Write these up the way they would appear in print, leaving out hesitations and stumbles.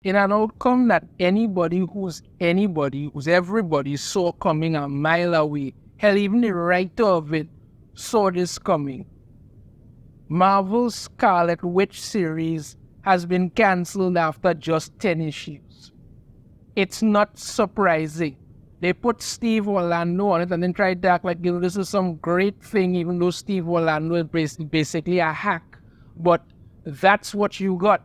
in an outcome that who's everybody saw coming a mile away. Hell, even the writer of it saw this coming. Marvel's Scarlet Witch series has been cancelled after just 10 issues. It's not surprising. They put Steve Orlando on it and then tried to act like, this is some great thing, even though Steve Orlando is basically a hack. But that's what you got.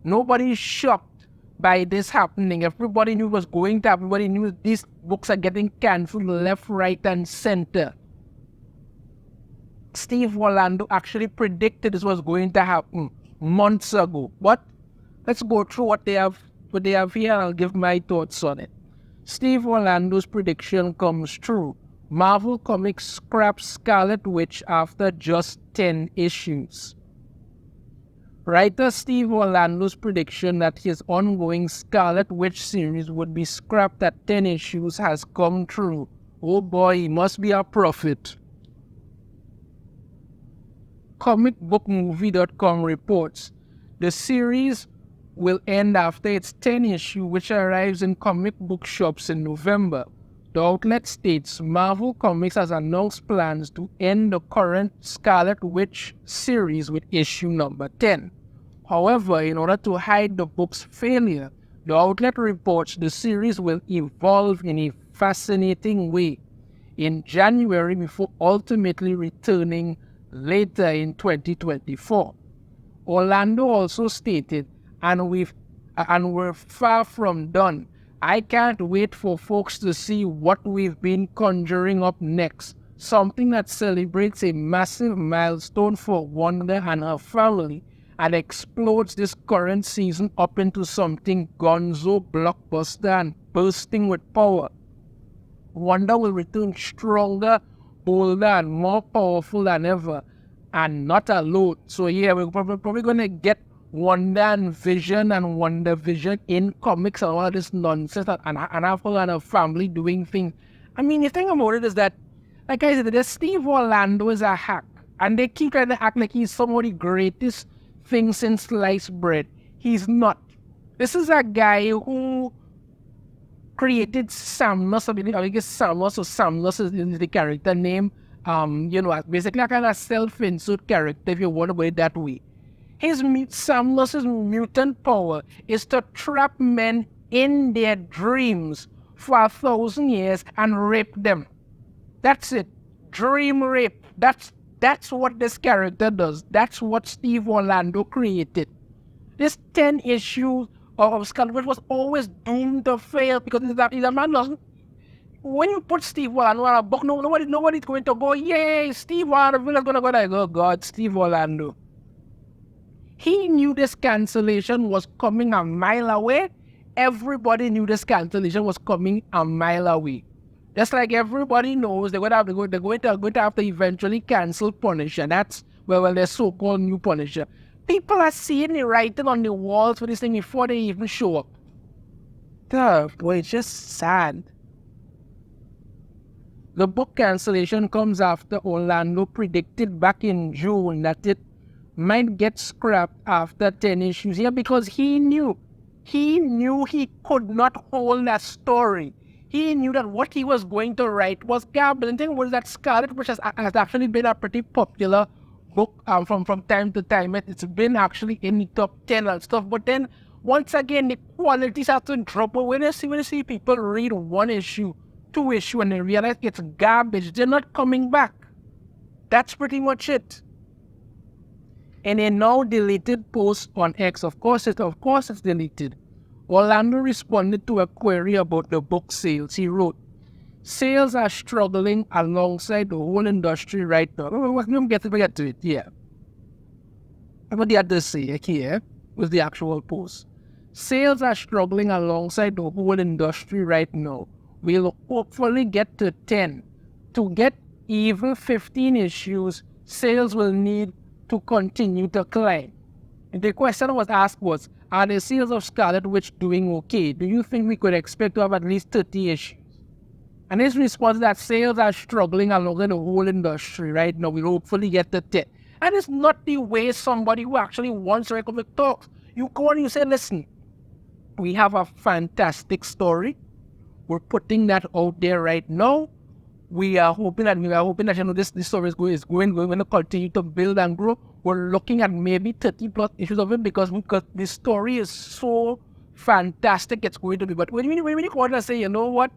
Nobody's shocked by this happening. Everybody knew it was going to happen. Everybody knew these books are getting cancelled left, right, and center. Steve Orlando actually predicted this was going to happen months ago. But let's go through what they have here. I'll give my thoughts on it. Steve Orlando's prediction comes true. Marvel Comics scraps Scarlet Witch after just 10 issues. Writer Steve Orlando's prediction that his ongoing Scarlet Witch series would be scrapped at 10 issues has come true. Oh boy, he must be a prophet. ComicBookMovie.com reports the series will end after its 10th issue, which arrives in comic book shops in November. The outlet states Marvel Comics has announced plans to end the current Scarlet Witch series with issue number 10. However, in order to hide the book's failure, the outlet reports the series will evolve in a fascinating way in January before ultimately returning later in 2024. Orlando also stated, and we're far from done. I can't wait for folks to see what we've been conjuring up next. Something that celebrates a massive milestone for Wanda and her family and explodes this current season up into something gonzo, blockbuster, and bursting with power. Wanda will return stronger, bolder, and more powerful than ever, and not alone. So yeah, we're probably going to get Wanda and Vision and Wonder Vision in comics and all this nonsense, and have her and her family doing things. I mean, the thing about it is that, like I said, this Steve Orlando is a hack, and they keep trying to act like he's some of the greatest thing since sliced bread. He's not. This is a guy who created Samnus. I guess Samnus or Samnus is the character name. Basically a kind of self-insert character, if you want to put it that way. Samnus' mutant power is to trap men in their dreams for 1,000 years and rape them. That's it. Dream rape. That's what this character does. That's what Steve Orlando created. This 10 issues of Scarlet Witch was always doomed to fail because he's a man doesn't. When you put Steve Orlando on a book, nobody's going to go, yay, Steve Orlando is going to go like, oh God, Steve Orlando. He knew this cancellation was coming a mile away. Everybody knew this cancellation was coming a mile away. Just like everybody knows they're going to have to eventually cancel Punisher. That's their so-called new Punisher. People are seeing the writing on the walls for this thing before they even show up. Boy, it's just sad. The book cancellation comes after Orlando predicted back in June that it might get scrapped after 10 issues here because he knew he could not hold that story. He knew that what he was going to write was garbage. And the thing was that Scarlet Witch has actually been a pretty popular book from time to time. It's been actually in the top 10 and stuff. But then, once again, the quality starts to drop. But when you see people read one issue, 2 issues, and they realize it's garbage, they're not coming back. That's pretty much it. In a now deleted post on X, of course it's deleted, Orlando responded to a query about the book sales. He wrote, "Sales are struggling alongside the whole industry right now." Let me get to it, yeah. What the other say here was the actual post. "Sales are struggling alongside the whole industry right now. We'll hopefully get to 10. To get even 15 issues, sales will need to continue to climb." And the question was asked was, are the sales of Scarlet Witch doing okay? Do you think we could expect to have at least 30 issues? And his response is that sales are struggling along the whole industry right now. We'll hopefully get to 10. And it's not the way somebody who actually wants to comic talks. You go and you say, listen, We have a fantastic story. We're putting that out there right now. We are hoping that this story is going to continue to build and grow. We're looking at maybe 30 plus issues of it because this story is so fantastic. It's going to be. But when you want to say, you know what?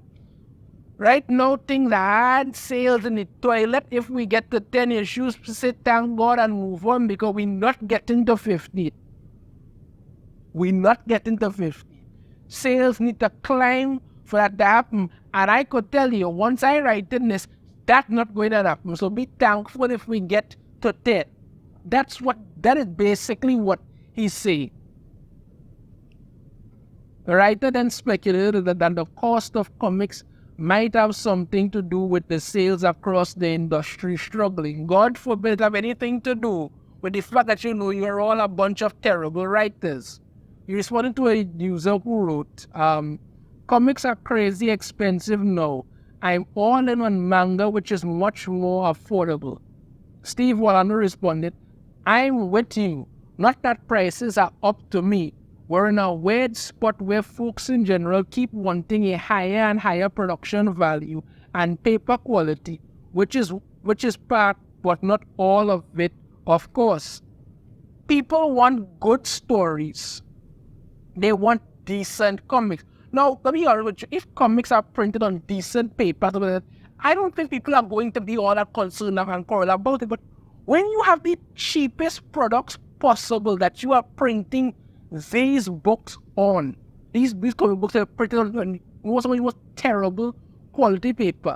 Right now, things had sales in the toilet. If we get to 10 issues, say thank God and move on because we're not getting to 50. We're not getting to 50. Sales need to climb for that to happen. And I could tell you, once I write in this, that's not going to happen. So be thankful if we get to 10. That is basically what he's saying. The writer then speculated that the cost of comics might have something to do with the sales across the industry struggling. God forbid have anything to do with the fact that you're all a bunch of terrible writers. He responded to a user who wrote, comics are crazy expensive now. I'm all in on manga, which is much more affordable. Steve Wallano responded, I'm with you. Not that prices are up to me. We're in a weird spot where folks in general keep wanting a higher and higher production value and paper quality, which is part, but not all of it, of course. People want good stories. They want decent comics. Now, let me be honest with you, if comics are printed on decent paper, I don't think people are going to be all that concerned and quarrel about it. But when you have the cheapest products possible that you are printing these books on, these comic books are printed on most terrible quality paper.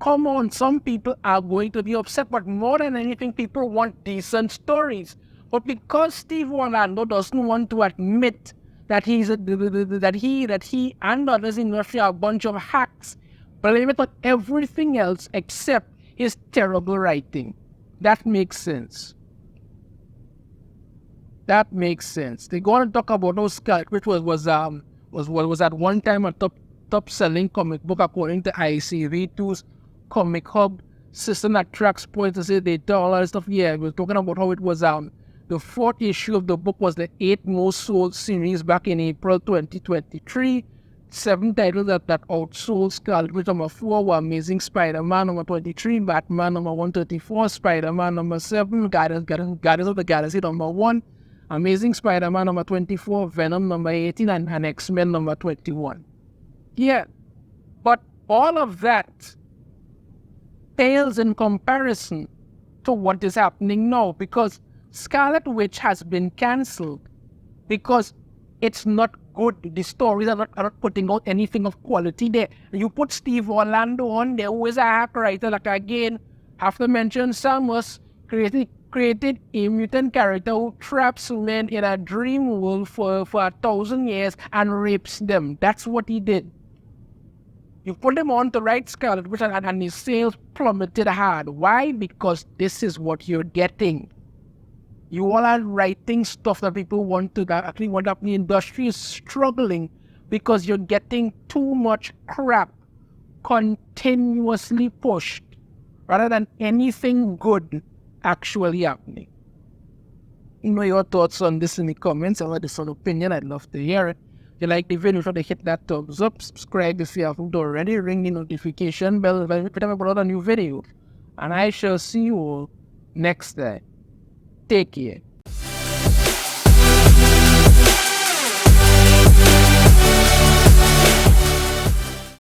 Come on, some people are going to be upset, but more than anything, people want decent stories. But because Steve Orlando doesn't want to admit that he and others in the industry are a bunch of hacks, blame it on everything else except his terrible writing. That makes sense. That makes sense. They go on and talk about how Scarlet Witch was at one time a top selling comic book according to ICV2's Comic Hub system that tracks points to say data, all that stuff. Yeah, we were talking about how it was the fourth issue of the book was the 8th most sold series back in April 2023. 7 titles that outsold Scarlet Witch. Number 4 were Amazing Spider-Man. Number 23, Batman. Number 134, Spider-Man. Number 7, Guardians of the Galaxy. Number 1, Amazing Spider-Man. Number 24, Venom. Number 18, and X-Men. Number 21. Yeah, but all of that pales in comparison to what is happening now, because Scarlet Witch has been cancelled because it's not good. The stories are not putting out anything of quality there. You put Steve Orlando on there, who is a hack writer, like again, have to mention Samus created a mutant character who traps men in a dream world for 1,000 years and rapes them. That's what he did. You put him on to write Scarlet Witch and his sales plummeted hard. Why? Because this is what you're getting. You all are writing stuff that people want to actually want up. The industry is struggling because you're getting too much crap continuously pushed rather than anything good actually happening. Your thoughts on this in the comments or this on opinion. I'd love to hear it. If you like the video, try to hit that thumbs up, subscribe if you haven't already, ring the notification bell if I upload a new video. And I shall see you all next time. Take care.